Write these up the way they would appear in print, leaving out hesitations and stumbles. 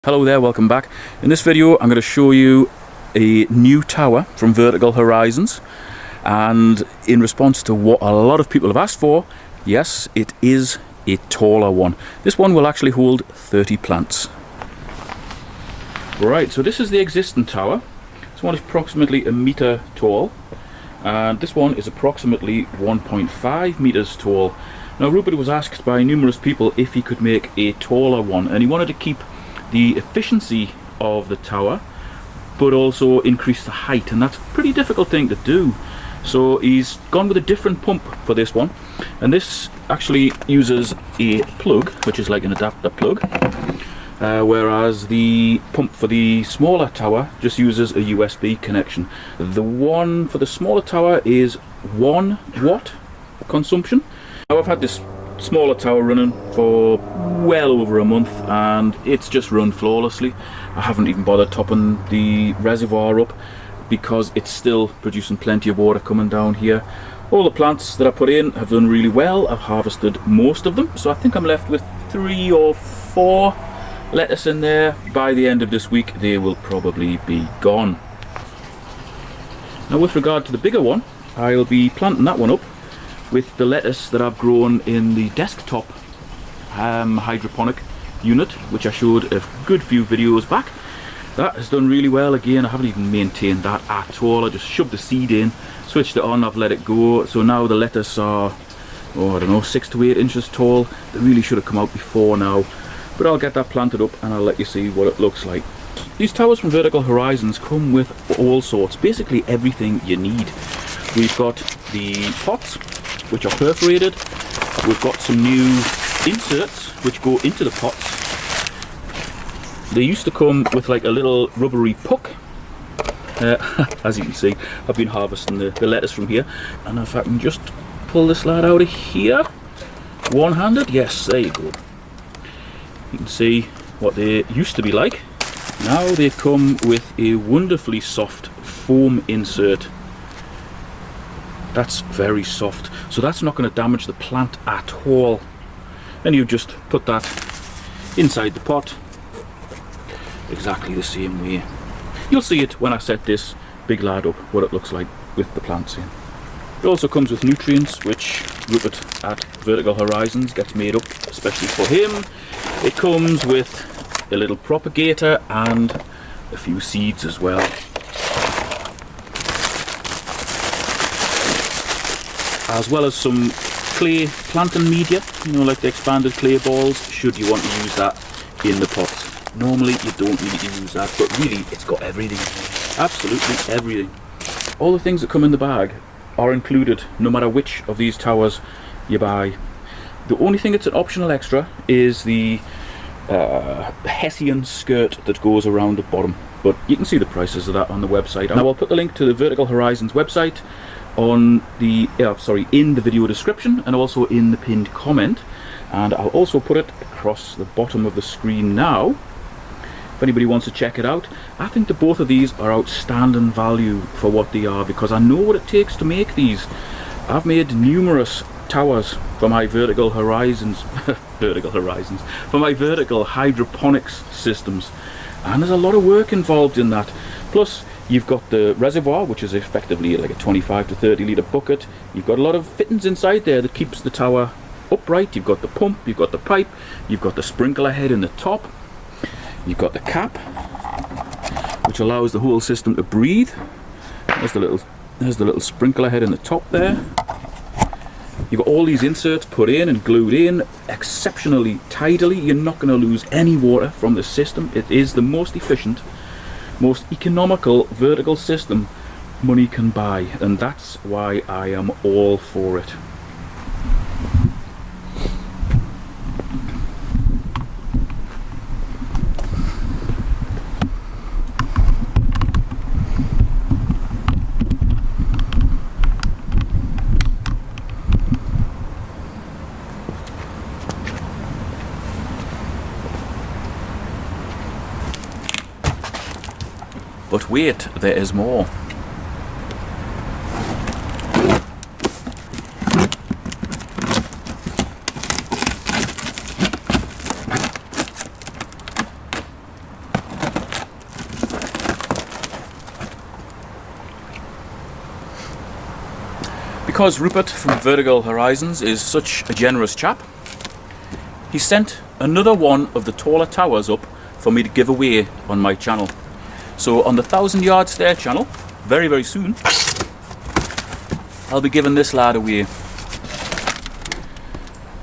Hello there, welcome back. In this video I'm going to show you a new tower from Vertical Horizons, and in response to what a lot of people have asked for, yes, it is a taller one. This one will actually hold 30 plants. Right, so this is the existing tower. This one is approximately a metre tall, and this one is approximately 1.5 metres tall. Now Rupert was asked by numerous people if he could make a taller one, and he wanted to keep the efficiency of the tower but also increase the height, and that's a pretty difficult thing to do. So he's gone with a different pump for this one, and this actually uses a plug, which is like an adapter plug, whereas the pump for the smaller tower just uses a USB connection. The one for the smaller tower is 1 watt consumption. Now I've had this smaller tower running for well over a month and it's just run flawlessly. I haven't even bothered topping the reservoir up because it's still producing plenty of water coming down here. All the plants that I put in have done really well. I've harvested most of them, so I think I'm left with 3 or 4 lettuce in there. By the end of this week they will probably be gone. Now with regard to the bigger one, I'll be planting that one up with the lettuce that I've grown in the desktop hydroponic unit, which I showed a good few videos back. That has done really well. Again, I haven't even maintained that at all. I just shoved the seed in, switched it on, I've let it go. So now the lettuce are, oh, I don't know, 6 to 8 inches tall. They really should have come out before now, but I'll get that planted up and I'll let you see what it looks like. These towers from Vertical Horizons come with all sorts, basically everything you need. We've got the pots, which are perforated. We've got some new inserts which go into the pots. They used to come with like a little rubbery puck. As you can see, I've been harvesting the lettuce from here, and if I can just pull this lad out of here one-handed, yes, there you go. You can see what they used to be like. Now they come with a wonderfully soft foam insert. That's very soft, so that's not going to damage the plant at all. And you just put that inside the pot exactly the same way. You'll see it when I set this big lad up, what it looks like with the plants in. It also comes with nutrients, which Rupert at Vertical Horizons gets made up especially for him. It comes with a little propagator and a few seeds as well. As well as some clay planting media, you know, like the expanded clay balls, should you want to use that in the pots. Normally you don't need to use that, but really it's got everything, absolutely everything. All the things that come in the bag are included no matter which of these towers you buy. The only thing that's an optional extra is the Hessian skirt that goes around the bottom, but you can see the prices of that on the website. Now I'll put the link to the Vertical Horizons website on the in the video description and also in the pinned comment, and I'll also put it across the bottom of the screen now if anybody wants to check it out. I think that both of these are outstanding value for what they are, because I know what it takes to make these. I've made numerous towers for my Vertical Horizons for my Vertical Hydroponics systems, and there's a lot of work involved in that. Plus you've got the reservoir, which is effectively like a 25 to 30 litre bucket. You've got a lot of fittings inside there that keeps the tower upright. You've got the pump, you've got the pipe, you've got the sprinkler head in the top, you've got the cap, which allows the whole system to breathe. There's the little sprinkler head in the top there. You've got all these inserts put in and glued in exceptionally tidily. You're not going to lose any water from the system. It is the most efficient, most economical vertical system money can buy, and that's why I am all for it. But wait, there is more. because Rupert from Vertical Horizons is such a generous chap, he sent another one of the taller towers up for me to give away on my channel. So on the 1,000 Yard Stair channel, very, very soon, I'll be giving this lad away.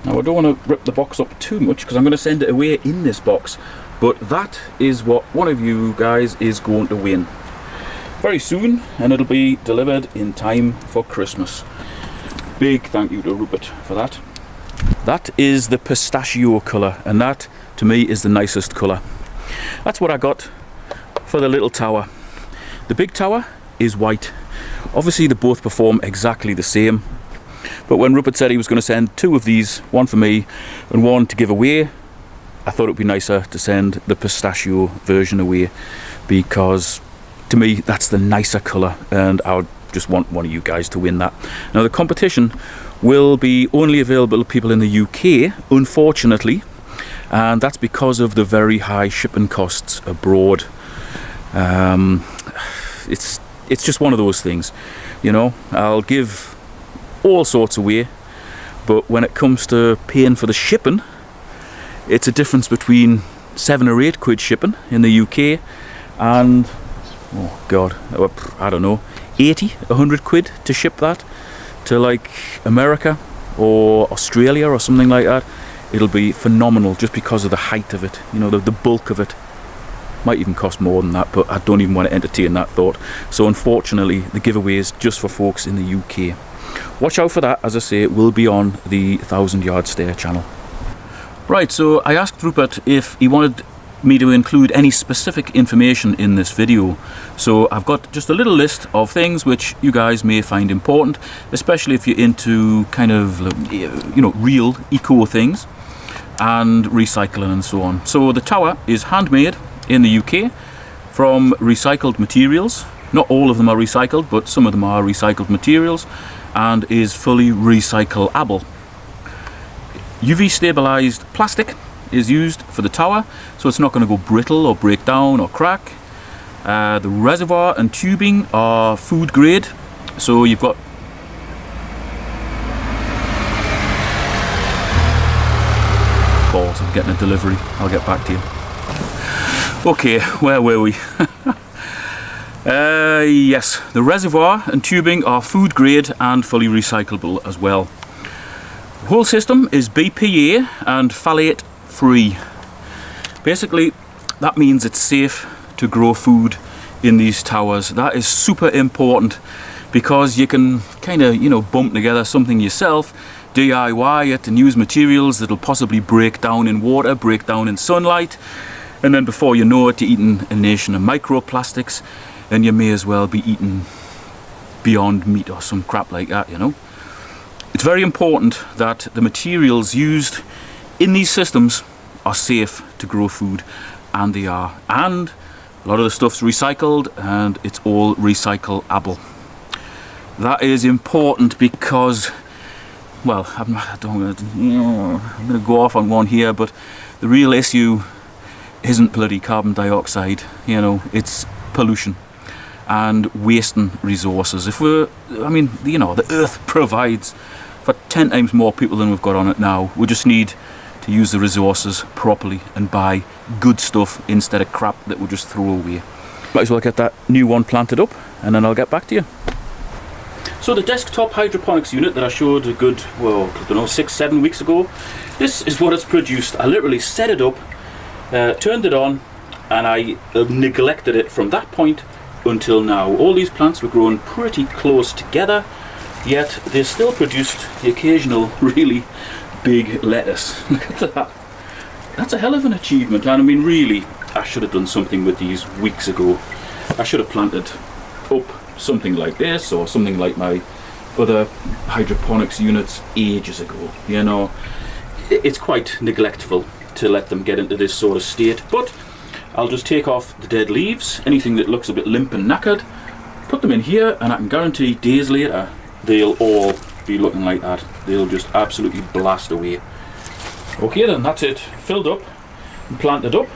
Now I don't want to rip the box up too much because I'm going to send it away in this box, but that is what one of you guys is going to win very soon, and it'll be delivered in time for Christmas. Big thank you to Rupert for that. That is the pistachio colour, and that to me is the nicest colour. That's what I got for the little tower. The big tower is white. Obviously they both perform exactly the same, but when Rupert said he was going to send two of these, one for me and one to give away, I thought it would be nicer to send the pistachio version away, because to me that's the nicer colour, and I would just want one of you guys to win that. Now the competition will be only available to people in the UK, unfortunately, and that's because of the very high shipping costs abroad. It's just one of those things, you know. I'll give all sorts away, but when it comes to paying for the shipping, it's a difference between 7 or 8 quid shipping in the UK and, oh god, I don't know, 80, 100 quid to ship that to like America or Australia or something like that. It'll be phenomenal just because of the height of it, you know, the bulk of it. Might even cost more than that, but I don't even want to entertain that thought. So unfortunately the giveaway is just for folks in the UK. Watch out for that, as I say, it will be on the 1,000 Yard Stair channel. Right, so I asked Rupert if he wanted me to include any specific information in this video. So I've got just a little list of things which you guys may find important, especially if you're into kind of, you know, real eco things and recycling and so on. So the tower is handmade in the UK from recycled materials. Not all of them are recycled, but some of them are recycled materials, and is fully recyclable. UV stabilized plastic is used for the tower, so it's not going to go brittle or break down or crack. The reservoir and tubing are food grade, so you've got balls of getting a delivery. I'll get back to you. Okay, where were we? Yes, the reservoir and tubing are food grade and fully recyclable as well. The whole system is BPA and phthalate free. Basically, that means it's safe to grow food in these towers. That is super important, because you can kind of, you know, bump together something yourself, DIY it, and use materials that'll possibly break down in water, break down in sunlight, and then before you know it, you're eating a nation of microplastics, and you may as well be eating Beyond Meat or some crap like that, you know. It's very important that the materials used in these systems are safe to grow food, and they are. And a lot of the stuff's recycled, and it's all recyclable. That is important because, well, I'm going to go off on one here, but the real issue isn't bloody carbon dioxide, you know, it's pollution and wasting resources. If we're, I mean, you know, the earth provides for 10 times more people than we've got on it now. We just need to use the resources properly and buy good stuff instead of crap that we'll just throw away. Might as well get that new one planted up, and then I'll get back to you. So the desktop hydroponics unit that I showed a good, well, I don't know, 6-7 weeks ago, this is what it's produced. I literally set it up, turned it on, and I neglected it from that point until now. All these plants were growing pretty close together, yet they still produced the occasional really big lettuce. Look at that. That's a hell of an achievement, and I mean, really, I should have done something with these weeks ago. I should have planted up something like this, or something like my other hydroponics units ages ago, you know. It's quite neglectful to let them get into this sort of state, but I'll just take off the dead leaves, anything that looks a bit limp and knackered, put them in here, and I can guarantee days later they'll all be looking like that. They'll just absolutely blast away. Okay then, that's it, filled up and planted up.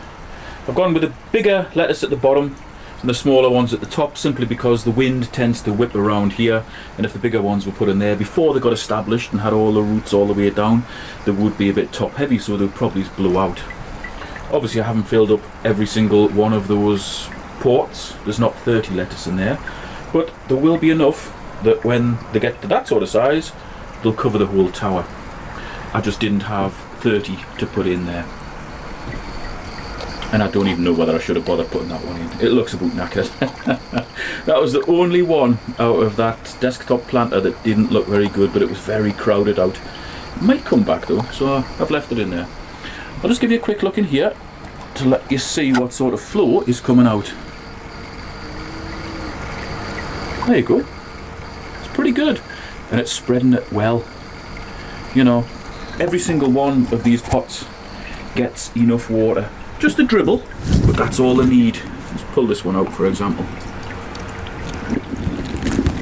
I've gone with a bigger lettuce at the bottom, the smaller ones at the top, simply because the wind tends to whip around here, and if the bigger ones were put in there before they got established and had all the roots all the way down, they would be a bit top heavy, so they would probably blow out. Obviously I haven't filled up every single one of those ports. There's not 30 lettuce in there, but there will be enough that when they get to that sort of size, they'll cover the whole tower. I just didn't have 30 to put in there. And I don't even know whether I should have bothered putting that one in. It looks a bit knackered. That was the only one out of that desktop planter that didn't look very good, but it was very crowded out. It might come back though, so I've left it in there. I'll just give you a quick look in here to let you see what sort of flow is coming out. There you go. It's pretty good. And it's spreading it well. You know, every single one of these pots gets enough water. Just a dribble, but that's all they need. Let's pull this one out, for example.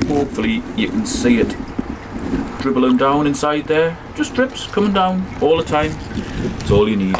Hopefully you can see it dribbling down inside there. Just drips coming down all the time. That's all you need.